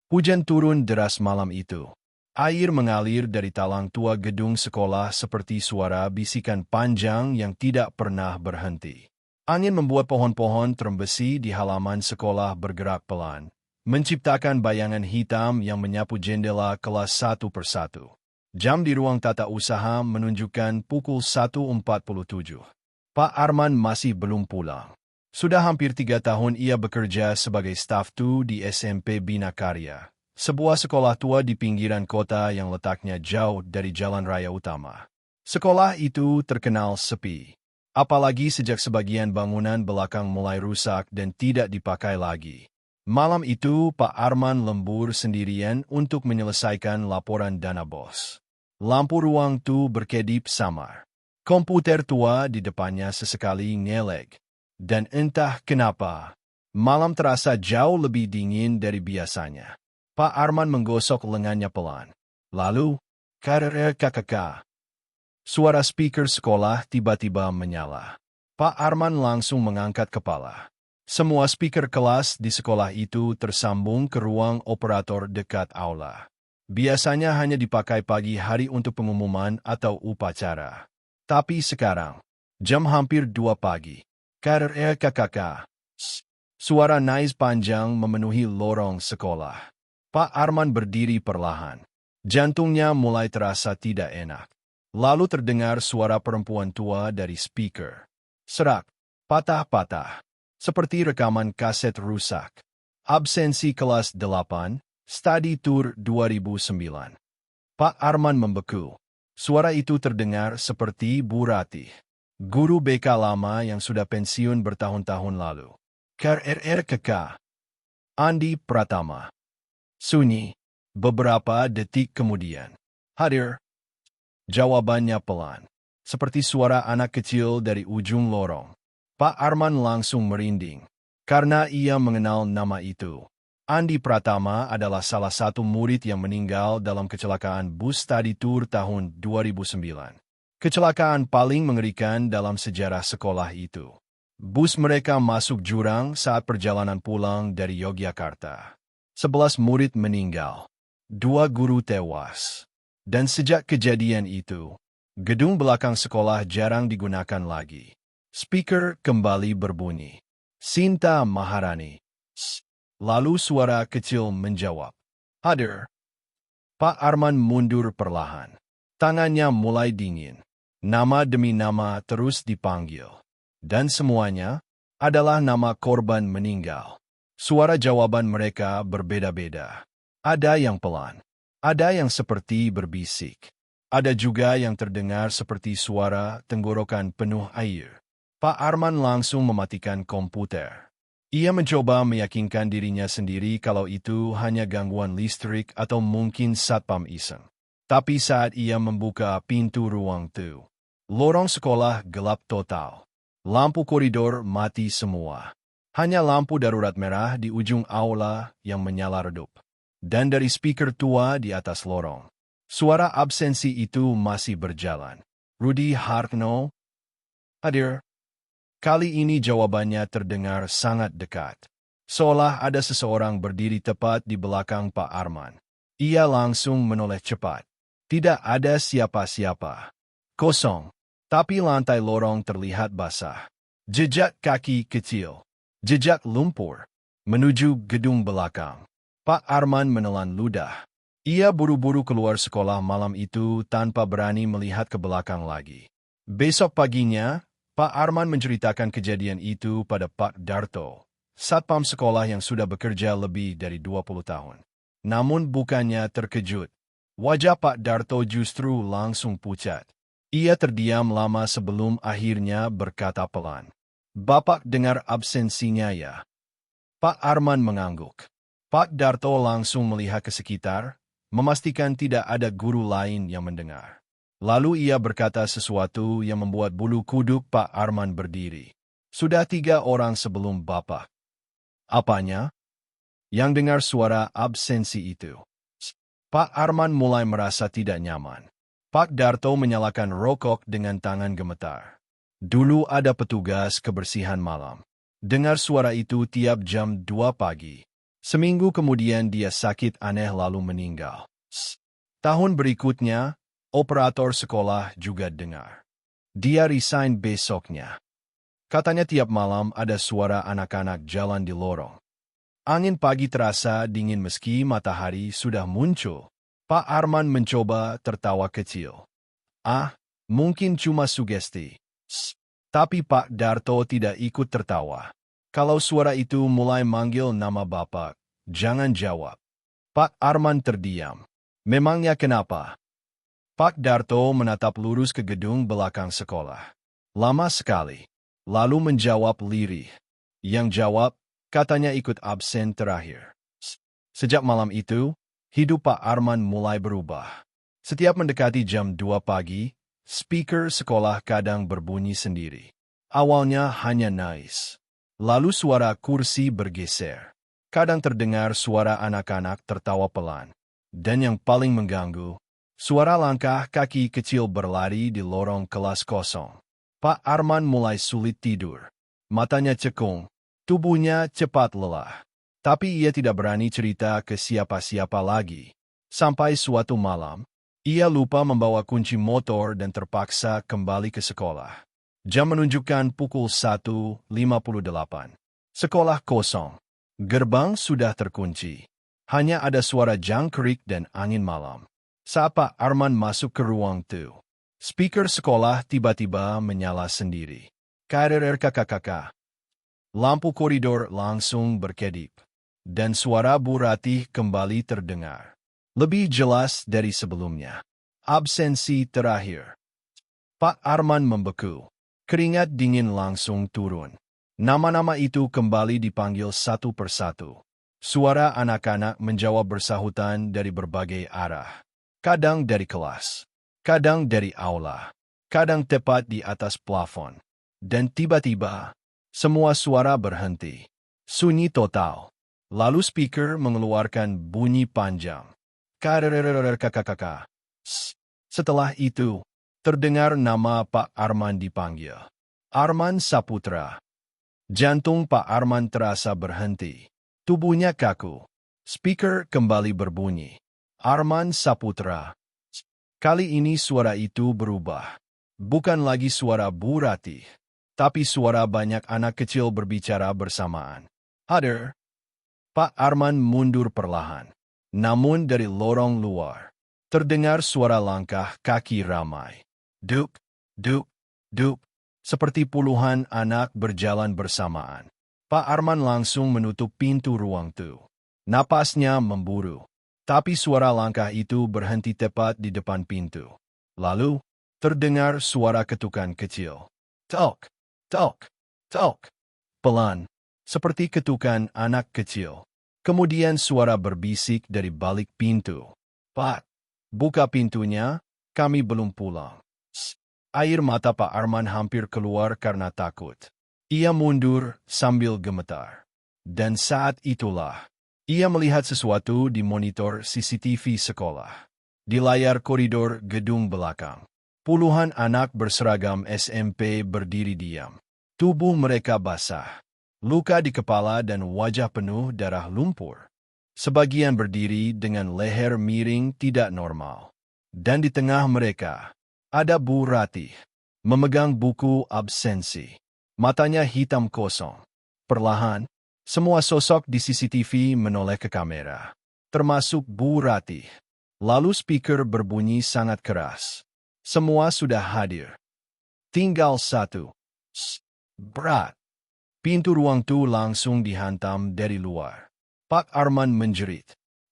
Hujan turun deras malam itu. Air mengalir dari talang tua gedung sekolah seperti suara bisikan panjang yang tidak pernah berhenti. Angin membuat pohon-pohon terembesi di halaman sekolah bergerak pelan, menciptakan bayangan hitam yang menyapu jendela kelas satu persatu. Jam di ruang tata usaha menunjukkan pukul 1.47. Pak Arman masih belum pulang. Sudah hampir 3 tahun ia bekerja sebagai staf tu di SMP Bina Karya, sebuah sekolah tua di pinggiran kota yang letaknya jauh dari jalan raya utama. Sekolah itu terkenal sepi, apalagi sejak sebagian bangunan belakang mulai rusak dan tidak dipakai lagi. Malam itu Pak Arman lembur sendirian untuk menyelesaikan laporan dana bos. Lampu ruang tu berkedip samar. Komputer tua di depannya sesekali ngeleg. Dan entah kenapa, malam terasa jauh lebih dingin dari biasanya. Pak Arman menggosok lengannya pelan. Lalu, kakak. Suara speaker sekolah tiba-tiba menyala. Pak Arman langsung mengangkat kepala. Semua speaker kelas di sekolah itu tersambung ke ruang operator dekat aula. Biasanya hanya dipakai pagi hari untuk pengumuman atau upacara. Tapi sekarang, jam hampir 2 pagi. Kakak. Suara nais panjang memenuhi lorong sekolah. Pak Arman berdiri perlahan. Jantungnya mulai terasa tidak enak. Lalu terdengar suara perempuan tua dari speaker. Serak, patah-patah. Seperti rekaman kaset rusak. Absensi kelas 8, Study Tour 2009. Pak Arman membeku. Suara itu terdengar seperti Bu Ratih, guru BK lama yang sudah pensiun bertahun-tahun lalu. KRRKK. Andi Pratama. Sunyi. Beberapa detik kemudian. Hadir. Jawabannya pelan. Seperti suara anak kecil dari ujung lorong. Pak Arman langsung merinding. Karena ia mengenal nama itu. Andi Pratama adalah salah satu murid yang meninggal dalam kecelakaan bus study tour tahun 2009. Kecelakaan paling mengerikan dalam sejarah sekolah itu. Bus mereka masuk jurang saat perjalanan pulang dari Yogyakarta. 11 murid meninggal. 2 guru tewas. Dan sejak kejadian itu, gedung belakang sekolah jarang digunakan lagi. Speaker kembali berbunyi. Sinta Maharani. Lalu suara kecil menjawab. Hadir. Pak Arman mundur perlahan. Tangannya mulai dingin. Nama demi nama terus dipanggil. Dan semuanya adalah nama korban meninggal. Suara jawaban mereka berbeda-beda. Ada yang pelan. Ada yang seperti berbisik. Ada juga yang terdengar seperti suara tenggorokan penuh air. Pak Arman langsung mematikan komputer. Ia mencoba meyakinkan dirinya sendiri kalau itu hanya gangguan listrik atau mungkin satpam iseng. Tapi saat ia membuka pintu ruang itu, lorong sekolah gelap total. Lampu koridor mati semua. Hanya lampu darurat merah di ujung aula yang menyala redup. Dan dari speaker tua di atas lorong, suara absensi itu masih berjalan. Rudy Hartno. Hadir. Kali ini jawabannya terdengar sangat dekat. Seolah ada seseorang berdiri tepat di belakang Pak Arman. Ia langsung menoleh cepat. Tidak ada siapa-siapa. Kosong. Tapi lantai lorong terlihat basah. Jejak kaki kecil. Jejak lumpur. Menuju gedung belakang. Pak Arman menelan ludah. Ia buru-buru keluar sekolah malam itu tanpa berani melihat ke belakang lagi. Besok paginya, Pak Arman menceritakan kejadian itu pada Pak Darto, satpam sekolah yang sudah bekerja lebih dari 20 tahun. Namun bukannya terkejut. Wajah Pak Darto justru langsung pucat. Ia terdiam lama sebelum akhirnya berkata pelan. Bapak dengar absensinya ya? Pak Arman mengangguk. Pak Darto langsung melihat ke sekitar, memastikan tidak ada guru lain yang mendengar. Lalu ia berkata sesuatu yang membuat bulu kuduk Pak Arman berdiri. Sudah 3 orang sebelum Bapak. Apanya? Yang dengar suara absensi itu. Pak Arman mulai merasa tidak nyaman. Pak Darto menyalakan rokok dengan tangan gemetar. Dulu ada petugas kebersihan malam. Dengar suara itu tiap jam 2 pagi. Seminggu kemudian dia sakit aneh lalu meninggal. Tahun berikutnya, operator sekolah juga dengar. Dia resign besoknya. Katanya tiap malam ada suara anak-anak jalan di lorong. Angin pagi terasa dingin meski matahari sudah muncul. Pak Arman mencoba tertawa kecil. Mungkin cuma sugesti. Tapi Pak Darto tidak ikut tertawa. Kalau suara itu mulai manggil nama Bapak, jangan jawab. Pak Arman terdiam. Memangnya kenapa? Pak Darto menatap lurus ke gedung belakang sekolah. Lama sekali. Lalu menjawab lirih. Yang jawab, katanya ikut absen terakhir. Sejak malam itu, hidup Pak Arman mulai berubah. Setiap mendekati jam 2 pagi, speaker sekolah kadang berbunyi sendiri. Awalnya hanya noise. Lalu suara kursi bergeser. Kadang terdengar suara anak-anak tertawa pelan. Dan yang paling mengganggu, suara langkah kaki kecil berlari di lorong kelas kosong. Pak Arman mulai sulit tidur. Matanya cekung. Tubuhnya cepat lelah. Tapi ia tidak berani cerita ke siapa-siapa lagi. Sampai suatu malam, ia lupa membawa kunci motor dan terpaksa kembali ke sekolah. Jam menunjukkan pukul 1.58. Sekolah kosong. Gerbang sudah terkunci. Hanya ada suara jangkrik dan angin malam. Saat Pak Arman masuk ke ruang itu, speaker sekolah tiba-tiba menyala sendiri. KRRKKKK. Lampu koridor langsung berkedip. Dan suara Bu Ratih kembali terdengar. Lebih jelas dari sebelumnya. Absensi terakhir. Pak Arman membeku. Keringat dingin langsung turun. Nama-nama itu kembali dipanggil satu persatu. Suara anak-anak menjawab bersahutan dari berbagai arah. Kadang dari kelas. Kadang dari aula. Kadang tepat di atas plafon. Dan tiba-tiba, semua suara berhenti. Sunyi total. Lalu speaker mengeluarkan bunyi panjang. KRRRKKK. Setelah itu, terdengar nama Pak Arman dipanggil. Arman Saputra. Jantung Pak Arman terasa berhenti. Tubuhnya kaku. Speaker kembali berbunyi. Arman Saputra. Kali ini suara itu berubah. Bukan lagi suara Bu Ratih. Tapi suara banyak anak kecil berbicara bersamaan. Hadir. Pak Arman mundur perlahan. Namun dari lorong luar, terdengar suara langkah kaki ramai. Duk, duk, duk. Seperti puluhan anak berjalan bersamaan. Pak Arman langsung menutup pintu ruang itu. Napasnya memburu. Tapi suara langkah itu berhenti tepat di depan pintu. Lalu, terdengar suara ketukan kecil. Tok. Tok, tok, pelan, seperti ketukan anak kecil. Kemudian suara berbisik dari balik pintu. Pak, buka pintunya, kami belum pulang. Air mata Pak Arman hampir keluar karena takut. Ia mundur sambil gemetar. Dan saat itulah, ia melihat sesuatu di monitor CCTV sekolah. Di layar koridor gedung belakang. Puluhan anak berseragam SMP berdiri diam. Tubuh mereka basah. Luka di kepala dan wajah penuh darah lumpur. Sebagian berdiri dengan leher miring tidak normal. Dan di tengah mereka, ada Bu Ratih. Memegang buku absensi. Matanya hitam kosong. Perlahan, semua sosok di CCTV menoleh ke kamera. Termasuk Bu Ratih. Lalu speaker berbunyi sangat keras. Semua sudah hadir. Tinggal satu. Berat. Pintu ruang itu langsung dihantam dari luar. Pak Arman menjerit.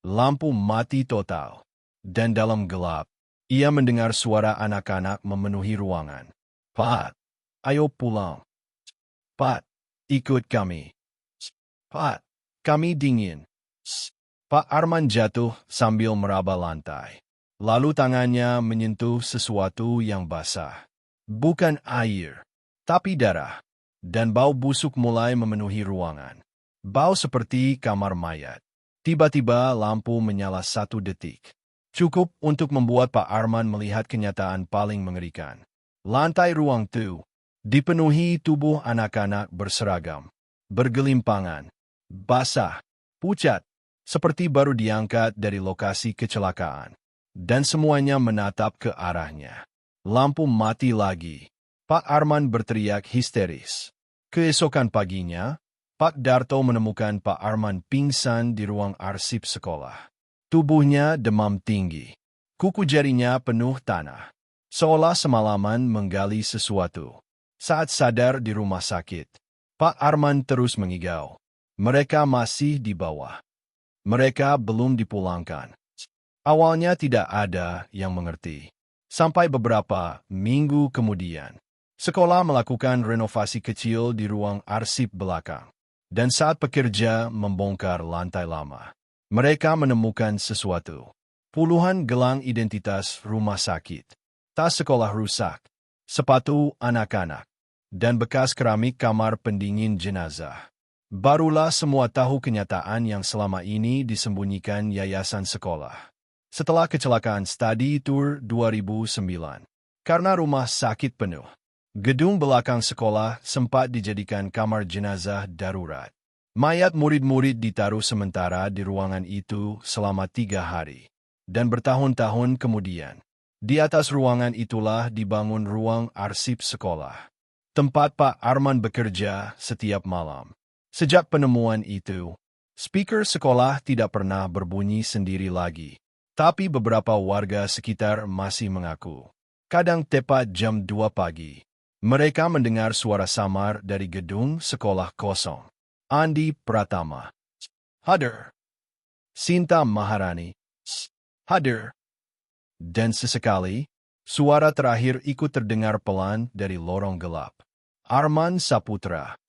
Lampu mati total. Dan dalam gelap, ia mendengar suara anak-anak memenuhi ruangan. Pak, ayo pulang. Pak, ikut kami. Pak, kami dingin. Pak Arman jatuh sambil meraba lantai. Lalu tangannya menyentuh sesuatu yang basah. Bukan air, tapi darah. Dan bau busuk mulai memenuhi ruangan. Bau seperti kamar mayat. Tiba-tiba lampu menyala 1 detik. Cukup untuk membuat Pak Arman melihat kenyataan paling mengerikan. Lantai ruang itu dipenuhi tubuh anak-anak berseragam. Bergelimpangan. Basah. Pucat. seperti baru diangkat dari lokasi kecelakaan. Dan semuanya menatap ke arahnya. Lampu mati lagi. Pak Arman berteriak histeris. Keesokan paginya, Pak Darto menemukan Pak Arman pingsan di ruang arsip sekolah. Tubuhnya demam tinggi. Kuku jarinya penuh tanah. Seolah semalaman menggali sesuatu. Saat sadar di rumah sakit, Pak Arman terus mengigau. Mereka masih di bawah. Mereka belum dipulangkan. Awalnya tidak ada yang mengerti. Sampai beberapa minggu kemudian, sekolah melakukan renovasi kecil di ruang arsip belakang. Dan saat pekerja membongkar lantai lama, mereka menemukan sesuatu. Puluhan gelang identitas rumah sakit, tas sekolah rusak, sepatu anak-anak, dan bekas keramik kamar pendingin jenazah. Barulah semua tahu kenyataan yang selama ini disembunyikan yayasan sekolah. Setelah kecelakaan Study Tour 2009, karena rumah sakit penuh, gedung belakang sekolah sempat dijadikan kamar jenazah darurat. Mayat murid-murid ditaruh sementara di ruangan itu selama 3 hari. Dan bertahun-tahun kemudian, di atas ruangan itulah dibangun ruang arsip sekolah. Tempat Pak Arman bekerja setiap malam. Sejak penemuan itu, speaker sekolah tidak pernah berbunyi sendiri lagi. Tapi beberapa warga sekitar masih mengaku. Kadang tepat jam 2 pagi, mereka mendengar suara samar dari gedung sekolah kosong. Andi Pratama. Hadir. Sinta Maharani. Hadir. Dan sesekali, suara terakhir ikut terdengar pelan dari lorong gelap. Arman Saputra.